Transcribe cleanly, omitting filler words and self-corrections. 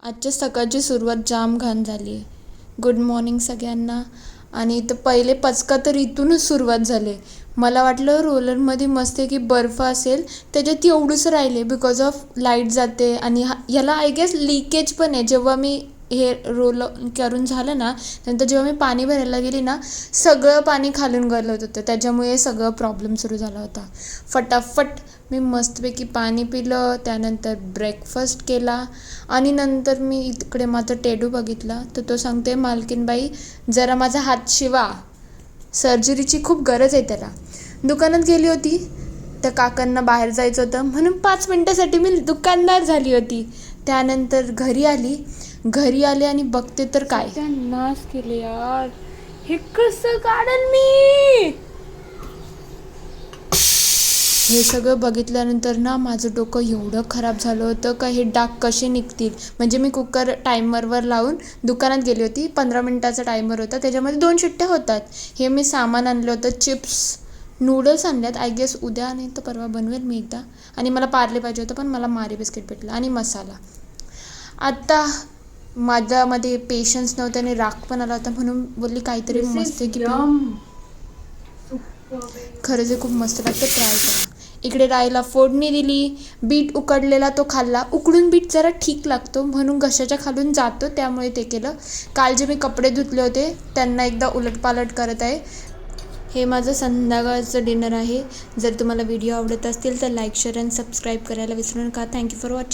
आजच्या सकाळची सुरुवात जाम घाण झाली आहे. गुड मॉर्निंग सगळ्यांना. आणि इथं पहिले पचका तर इथूनच सुरुवात झाली. मला वाटलं रोलरमध्ये मस्त की बर्फ असेल, त्याच्यात एवढंसं राहिले बिकॉज ऑफ लाईट जाते. आणि याला आय गेस लिकेज पण आहे. जेव्हा मी हे रोल करून झालं ना, नंतर जेव्हा मी पाणी भरायला गेली ना, सगळं पाणी खालून गळत होतं. त्याच्यामुळे सगळं प्रॉब्लेम सुरू झाला होता. फटाफट मी मस्तपैकी पाणी पिलं, त्यानंतर ब्रेकफास्ट केला आणि नंतर मी इकडे माझा टेडू बघितला तर तो सांगते, मालकीनबाई जरा माझा हात शिवा, सर्जरीची खूप गरज आहे त्याला. दुकानात गेली होती, त्या काकांना बाहेर जायचं होतं म्हणून 5 मिनटासाठी मी दुकानदार झाली होती. त्यानंतर घरी आले आणि बघते तर काय नाश केले यार. हे कसं काढेल मी? हे सगळं बघितल्यानंतर ना माझं डोकं एवढं खराब झालं होतं का हे डाग कसे निघतील. म्हणजे मी कुकर टायमरवर लावून दुकानात गेली होती. 15 मिनटाचा टायमर होता, त्याच्यामध्ये 2 शिट्ट्या होतात. हे मी सामान आणलं होतं, चिप्स नूडल्स आणल्यात. आय गेस उद्या नाही तर परवा बनवेल मी एकदा. आणि मला पार्ले पाहिजे होतं पण मला मारी बिस्किट भेटलं आणि मसाला. आता माझ्यामध्ये पेशन्स नव्हते आणि राग पण आला होता, म्हणून बोलली काहीतरी मस्त की खरंच हे खूप मस्त लागतं, ट्राय करा. इकडे राईला फोडणी दिली, बीट उकडलेला तो खाल्ला. उकडून बीट जरा ठीक लागतो म्हणून घशाच्या खालून जातो, त्यामुळे ते केलं. काल जे मी कपडे धुतले होते त्यांना एकदा उलटपालट करत आहे. हे माझं संध्याकाळचं डिनर आहे. जर तुम्हाला व्हिडिओ आवडत असतील तर लाईक, शेअर आणि सबस्क्राईब करायला विसरू नका. Thank you for watching.